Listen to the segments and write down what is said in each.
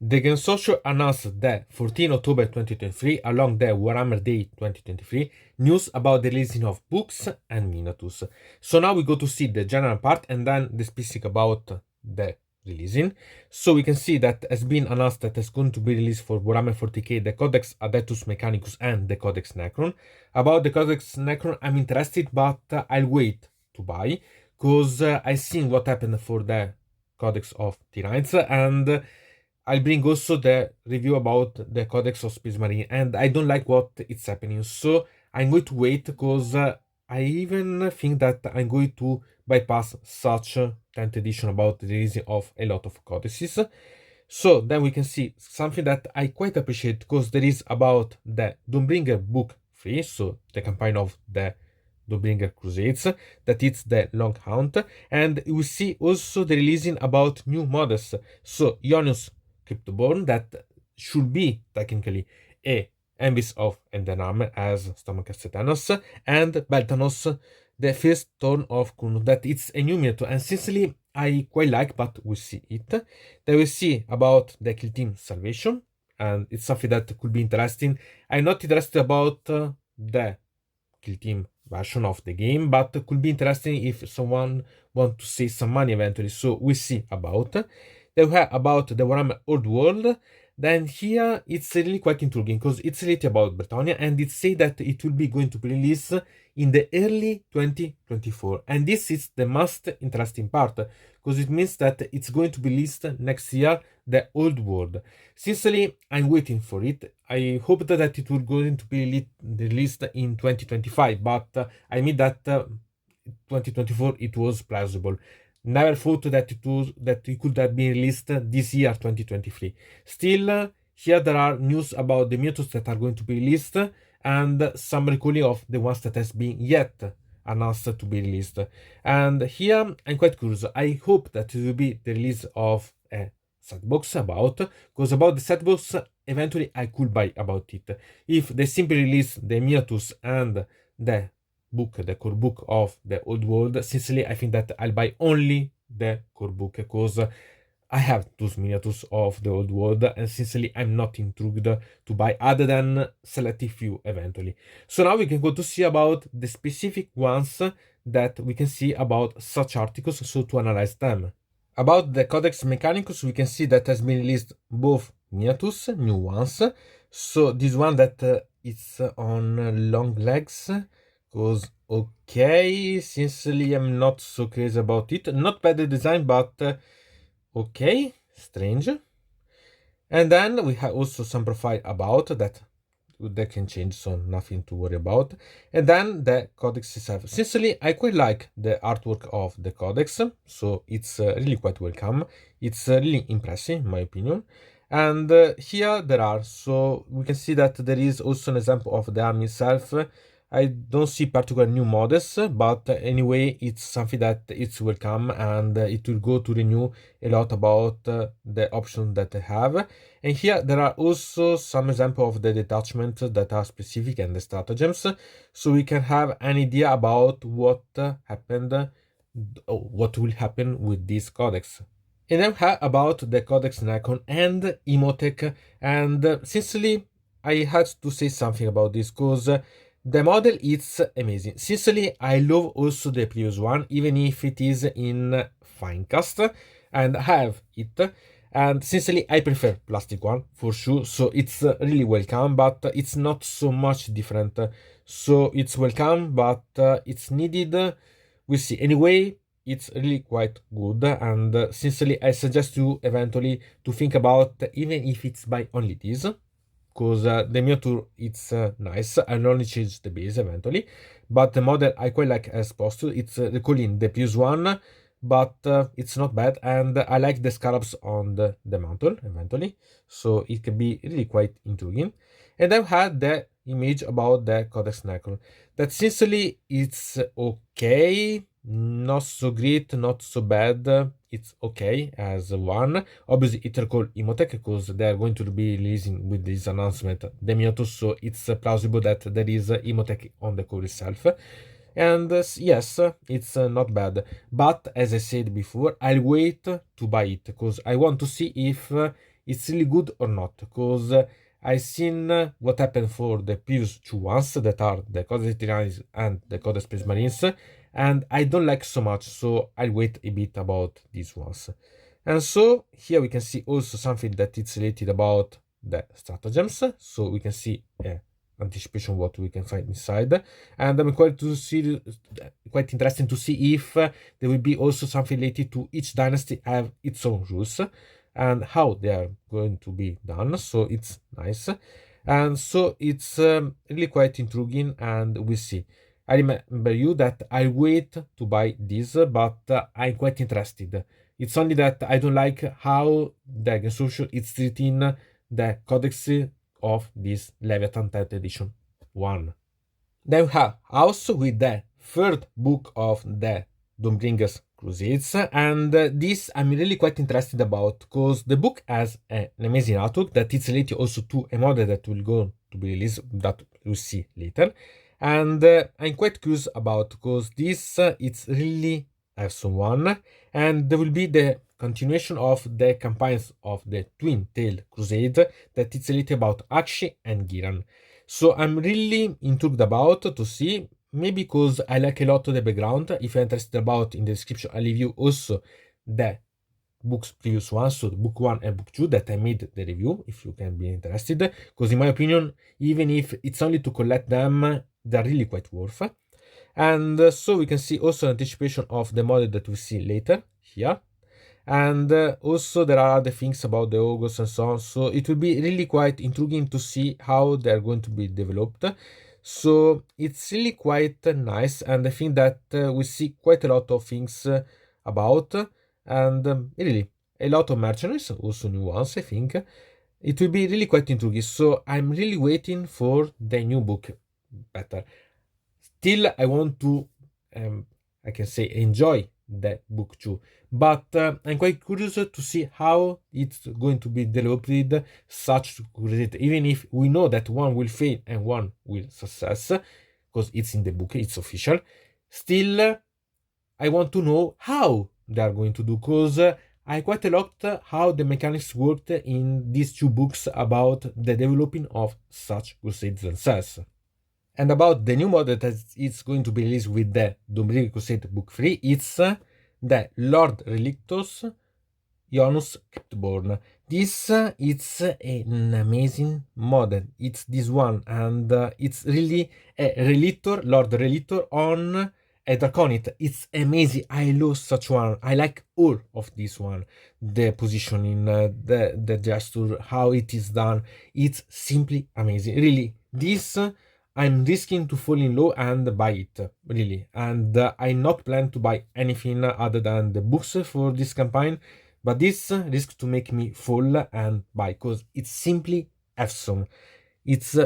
The Game Social announced the 14 October 2023, along the Warhammer Day 2023, news about the releasing of books and miniatures. So now we go to see the general part and then the specific about the releasing. So we can see that has been announced that it's going to be released for Warhammer 40k the Codex Adeptus Mechanicus and the Codex Necron. About the Codex Necron, I'm interested, but I'll wait to buy because I've seen what happened for the Codex of Tyrants, and I'll bring also the review about the Codex of Space Marine, and I don't like what it's happening, so I'm going to wait because I even think that I'm going to bypass such 10th edition about the releasing of a lot of codices. So then we can see something that I quite appreciate because there is about the DawnBringer book 3, so the campaign of the DawnBringer Crusades, that it's the long hunt, and we see also the releasing about new models. So Ionus Cryptoborn, that should be technically a Envis of Endenarm as Stormcast Thanos, and Beltanos, the first turn of Kun, that it's a new miniature, and sincerely I quite like, but we'll see it. Then we see about the Kill Team Salvation, and it's something that could be interesting. I'm not interested about the Kill Team version of the game, but could be interesting if someone want to save some money eventually, so we'll see about. Then we have about the Warhammer Old World. Then here it's really quite intriguing because it's related about Britannia, and it say that it will be going to be released in the early 2024, and this is the most interesting part because it means that it's going to be released next year, the Old World. Sincerely, I'm waiting for it. I hope that it will going to be released in 2025, but I mean that 2024 it was plausible. Never thought that it could have been released this year, 2023. Still, here there are news about the miniatures that are going to be released and some recalling of the ones that has been yet announced to be released. And here I'm quite curious. I hope that it will be the release of a set box about, because about the set box eventually I could buy about it. If they simply release the miniatures and the book, the core book of the Old World, sincerely I think that I'll buy only the core book because I have those miniatures of the Old World, and sincerely I'm not intrigued to buy other than selective few eventually. So now we can go to see about the specific ones that we can see about such articles, so to analyze them. About the Codex Mechanicus, we can see that has been released both miniatures, new ones. So this one that it's on long legs goes okay. Sincerely, I'm not so crazy about it. Not bad the design, but okay, strange. And then we have also some profile about that can change, so nothing to worry about. And then the codex itself. Sincerely, I quite like the artwork of the codex, so it's really quite welcome. It's really impressive in my opinion. And here there are, so we can see that there is also an example of the army itself. I don't see particular new models, but anyway, it's something that it's welcome, and it will go to renew a lot about the options that they have. And here there are also some example of the detachments that are specific and the stratagems, so we can have an idea about what happened, or what will happen with this codex. And then about the Codex Necron and Imhotep, and sincerely, I had to say something about this because the model is amazing. Sincerely, I love also the previous one, even if it is in Finecast, and I have it. And sincerely, I prefer plastic one for sure. So it's really welcome, but it's not so much different. So it's welcome, but it's needed. We'll see. Anyway, it's really quite good, and sincerely, I suggest you eventually to think about even if it's by only this, because the miniature it's nice. I'll only change the base eventually, but the model I quite like as posture. It's recalling the previous one, but it's not bad, and I like the scarabs on the mantle eventually, so it can be really quite intriguing. And I've had the image about the Codex Necron that sincerely it's okay, not so great, not so bad. It's okay as one. Obviously, it recall Imhotep because they are going to be releasing with this announcement the miniature, so it's plausible that there is Imhotep on the core itself. And yes, it's not bad. But as I said before, I'll wait to buy it because I want to see if it's really good or not, because I've seen what happened for the previous two ones that are the Codex Tyrannus and the Codex Space Marines, and I don't like so much, so I'll wait a bit about these ones. And so here we can see also something that it's related about the stratagems, so we can see anticipation what we can find inside, and I'm quite interesting to see if there will be also something related to each dynasty have its own rules and how they are going to be done. So it's nice, and so it's really quite intriguing, and we'll see. I remember you that I wait to buy this, but I'm quite interested. It's only that I don't like how the game social is treating the codex of this Leviathan 10th edition 1. Then we have also with the third book of the DawnBringer Crusades, and this I'm really quite interested about, because the book has an amazing artwork that is related also to a model that will go to be released, that we'll see later. And I'm quite curious about, because this it's really awesome one, and there will be the continuation of the campaigns of the Twin Tail Crusade that it's related about Akshi and Giran. So I'm really intrigued about to see, maybe because I like a lot of the background. If you're interested about, in the description I leave you also the books previous ones, so book 1 and book 2 that I made the review, if you can be interested, because in my opinion, even if it's only to collect them, they're really quite worth. And so we can see also anticipation of the model that we see later here. And also there are other things about the August and so on, so it will be really quite intriguing to see how they're going to be developed. So it's really quite nice, and I think that we see quite a lot of things about, and really a lot of mercenaries, also new ones. I think it will be really quite intriguing, so I'm really waiting for the new book better. Still, I want to I can say enjoy the book too, but I'm quite curious to see how it's going to be developed, such crusade, even if we know that one will fail and one will success, because it's in the book, it's official. Still, I want to know how they are going to do, because I quite a lot how the mechanics worked in these two books about the developing of such crusades themselves. And about the new model that is going to be released with the DawnBringer Crusade Book 3, it's the Lord Relictor's Ionus Cryptborn. This it's an amazing model. It's this one, and it's really a Relictor, Lord Relictor on a Draconid. It's amazing. I love such one. I like all of this one. The positioning, the gesture, how it is done. It's simply amazing. Really, this I'm risking to fall in love and buy it, really. And I not plan to buy anything other than the books for this campaign, but this risks to make me fall and buy, because it's simply awesome. It's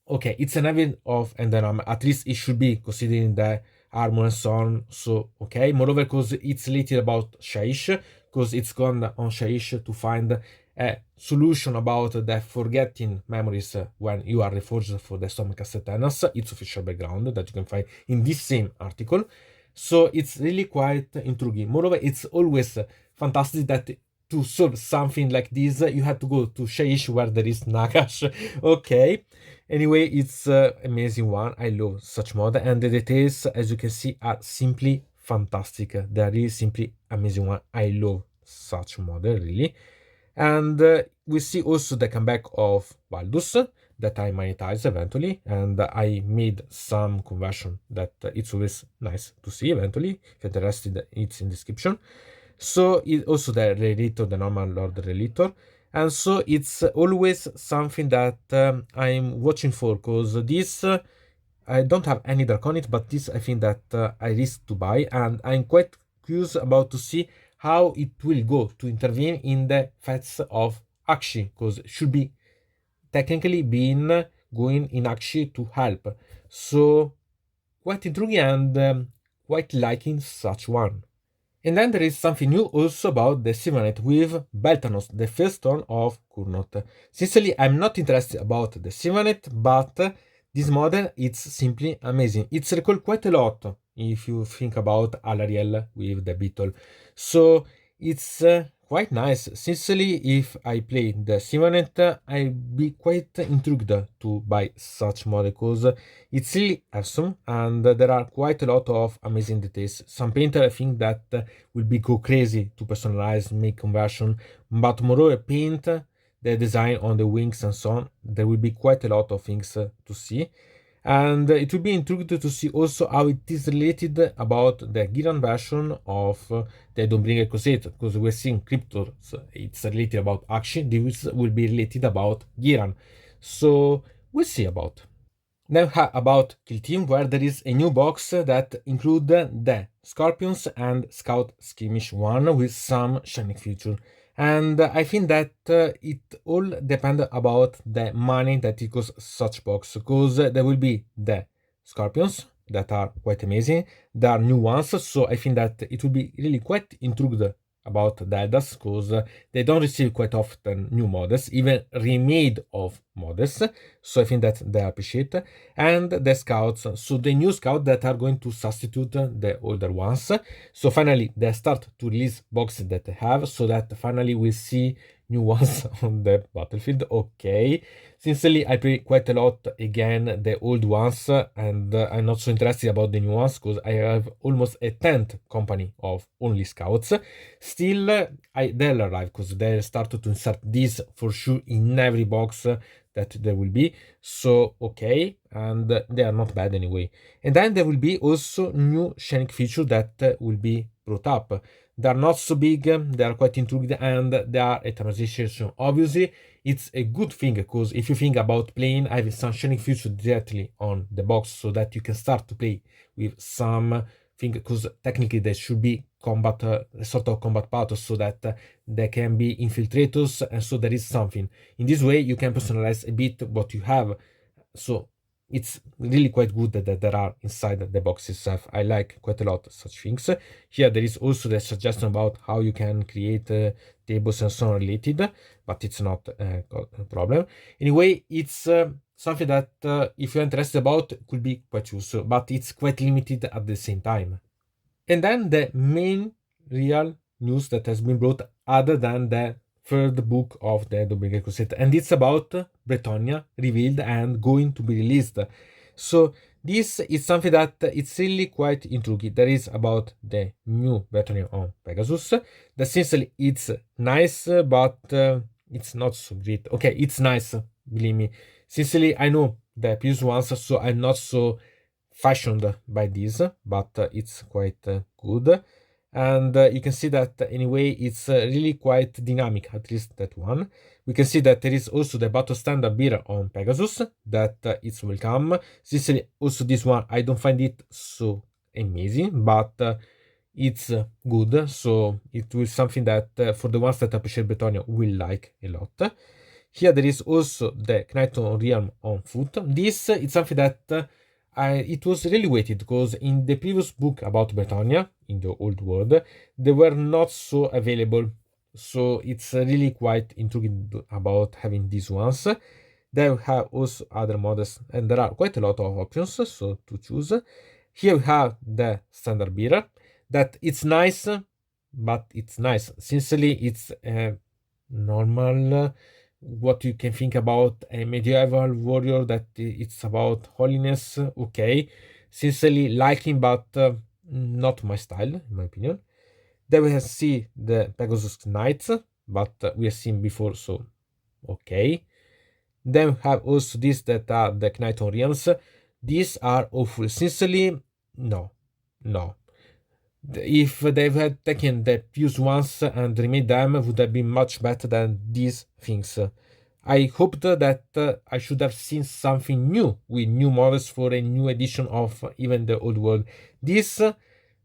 okay, it's an event of, and then at least it should be considering the armor and so on. So okay, moreover, because it's related about Shaish, because it's gone on Shaish to find a solution about the forgetting memories when you are reforged for the Storm Castletanas. It's official background that you can find in this same article. So it's really quite intriguing. Moreover, it's always fantastic that to solve something like this, you have to go to Shaish where there is Nagash. Okay. Anyway, it's amazing one. I love such mod, and the details, as you can see, are simply fantastic. They are really simply amazing one. I love such model, really. And we see also the comeback of Valdus that I monetize eventually, and I made some conversion that it's always nice to see eventually. If you're interested, it's in description. So it also the Relictor, the normal Lord Relictor, and so it's always something that I'm watching for, because this I don't have any Draconid, but this I think that I risk to buy, and I'm quite curious about to see how it will go to intervene in the fats of Akshi, because it should be technically being going in Akshi to help. So quite intriguing, and quite liking such one. And then there is something new also about the Sylvanite with Beltanos, the first turn of Kurnot. Sincerely, I'm not interested about the Sylvanite, but this model, it's simply amazing. It's recalled quite a lot if you think about Alariel with the Beetle. So it's quite nice. Sincerely, if I play the Sivanet, I'll be quite intrigued to buy such model because it's really awesome and there are quite a lot of amazing details. Some painter I think that will be go crazy to personalize, make conversion, but moreover paint the design on the wings and so on. There will be quite a lot of things to see. And it will be intriguing to see also how it is related about the Giran version of the DawnBringer Crusades, because we're seeing Cryptos, it's related about action, this will be related about Giran. So we'll see about. Now about Kill Team, where there is a new box that include the Scorpions and Scout Skirmish 1 with some shining feature. And I think that it all depends about the money that it costs such box, because there will be the Scorpions that are quite amazing. There are new ones, so I think that it will be really quite intrigued about the Eldars, because they don't receive quite often new models, even remade of models, so I think that they appreciate. And the scouts, so the new scouts that are going to substitute the older ones. So finally they start to release boxes that they have, so that finally we see new ones on the battlefield. Okay, sincerely I play quite a lot again the old ones, and I'm not so interested about the new ones because I have almost a 10th company of only scouts. Still they'll arrive because they started to insert this for sure in every box that there will be, so okay, and they are not bad anyway. And then there will be also new shining feature that will be brought up. They are not so big, they are quite intrigued, and they are a transition. Obviously it's a good thing, because if you think about playing, I have some shining feature directly on the box so that you can start to play with some thing, because technically there should be combat, sort of combat battles, so that there can be infiltrators, and so there is something. In this way you can personalize a bit what you have, so it's really quite good that there are inside the box itself. I like quite a lot such things. Here there is also the suggestion about how you can create tables and so on related, but it's not a problem. Anyway, it's something that if you're interested about could be quite useful, but it's quite limited at the same time. And then the main real news that has been brought, other than the third book of the DawnBringer Crusades, and it's about Bretonnia revealed and going to be released. So this is something that it's really quite intriguing. There is about the new Bretonnia on Pegasus. That sincerely it's nice, but it's not so great. Okay, it's nice, believe me. Sincerely, I know the previous ones, so I'm not so fashioned by this, but it's quite good. And you can see that anyway it's really quite dynamic, at least that one. We can see that there is also the battle standard beer on Pegasus, that it's welcome. Sincerely, also this one I don't find it so amazing, but it's good, so it will something that for the ones that appreciate Bretonnia will like a lot. Here there is also the Knighton Realm on foot. This is something that it was really weighted, because in the previous book about Bretonnia, in the old world, they were not so available. So it's really quite intriguing about having these ones. They have also other models, and there are quite a lot of options so to choose. Here we have the standard beer, that it's nice, but it's nice. Sincerely, it's normal. What you can think about a medieval warrior, that it's about holiness, okay, sincerely liking, but not my style in my opinion. Then we have see the Pegasus Knights, but we have seen before, so okay. Then we have also these that are the Knighton Realms. These are awful, sincerely. No. If they had taken the previous ones and remade them, would have been much better than these things. I hoped that I should have seen something new with new models for a new edition of even the old world. This,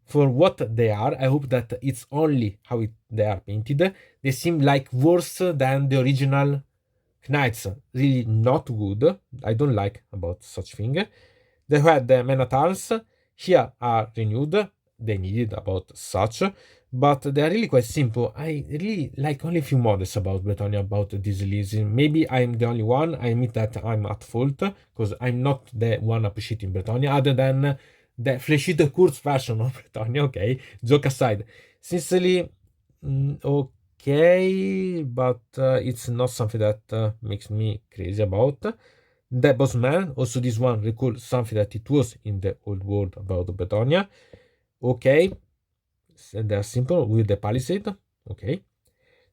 for what they are, I hope that it's only how they are painted. They seem like worse than the original Knights. Really not good. I don't like about such thing. They had the Men at Arms. Here are renewed. They needed about such, but they are really quite simple. I really like only a few models about Bretonnia, about this release. Maybe I'm the only one. I admit that I'm at fault, because I'm not the one appreciating Bretonnia, other than the Fleshito Kurz version of Bretonnia. Okay, joke aside. Sincerely, okay, but it's not something that makes me crazy about. The Bossman, also this one recalls something that it was in the old world about Bretonia. Okay, so they're simple with the palisade. Okay.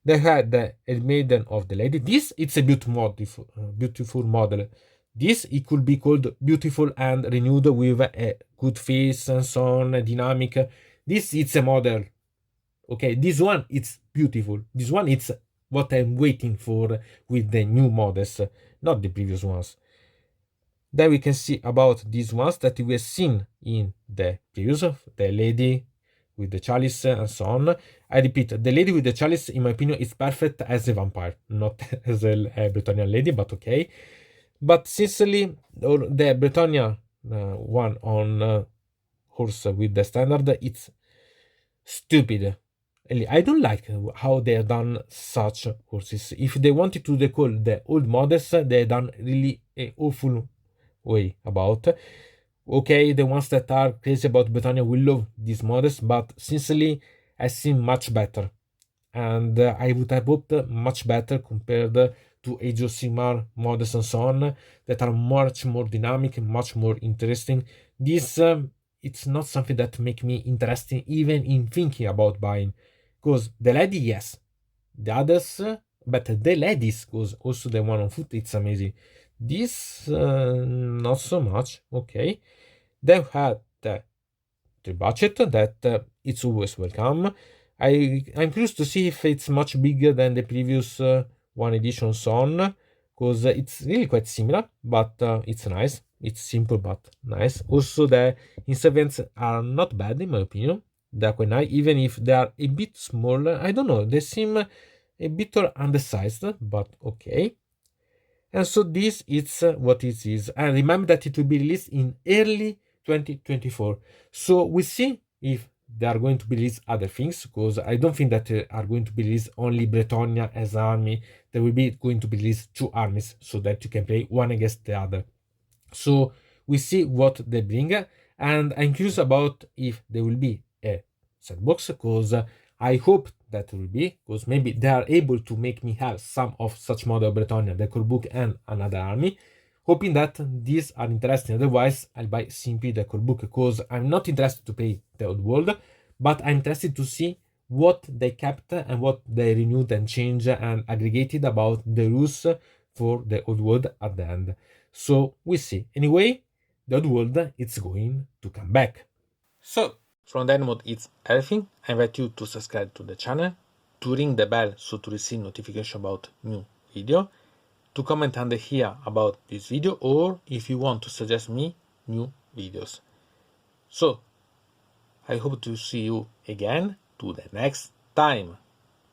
They had the Maiden of the Lady. This it's a beautiful model. This it could be called beautiful and renewed with a good face and so on, dynamic. This it's a model. Okay, this one it's beautiful. This one it's what I'm waiting for with the new models, not the previous ones. Then we can see about these ones that we have seen in the previous, the lady with the chalice and so on. I repeat, the lady with the chalice, in my opinion, is perfect as a vampire, not as a Bretonnian lady, but okay. But sincerely, the Bretonnia one on horse with the standard, it's stupid. I don't like how they have done such horses. If they wanted to recall the old models, they have done really an awful way about. Okay, the ones that are crazy about Britannia will love these models, but sincerely, I see much better. And I would have hoped much better compared to Age of Sigmar models and so on that are much more dynamic, much more interesting. This it's not something that make me interested even in thinking about buying, because the lady, yes, the others, but the ladies, because also the one on foot, it's amazing. This not so much. Okay, they had the budget that it's always welcome. I'm curious to see if it's much bigger than the previous one edition on, because it's really quite similar, but it's nice. It's simple but nice. Also, the instruments are not bad in my opinion. They're quite nice, even if they are a bit smaller. I don't know. They seem a bit undersized, but okay. And so this is what it is. And remember that it will be released in early 2024. So we see if they are going to be released other things, because I don't think that are going to be released only Bretonia as an army. There will be going to be released two armies so that you can play one against the other. So we see what they bring, and I'm curious about if there will be a sandbox, because I hope that will be, because maybe they are able to make me have some of such model Bretonia, the core book, and another army. Hoping that these are interesting. Otherwise, I'll buy simply the core book, because I'm not interested to play the old world, but I'm interested to see what they kept and what they renewed and changed and aggregated about the rules for the old world at the end. So we see. Anyway, the old world it's going to come back. So from that mode, it's everything. I invite you to subscribe to the channel, to ring the bell so to receive notification about new video, to comment under here about this video, or if you want to suggest me new videos. So I hope to see you again to the next time.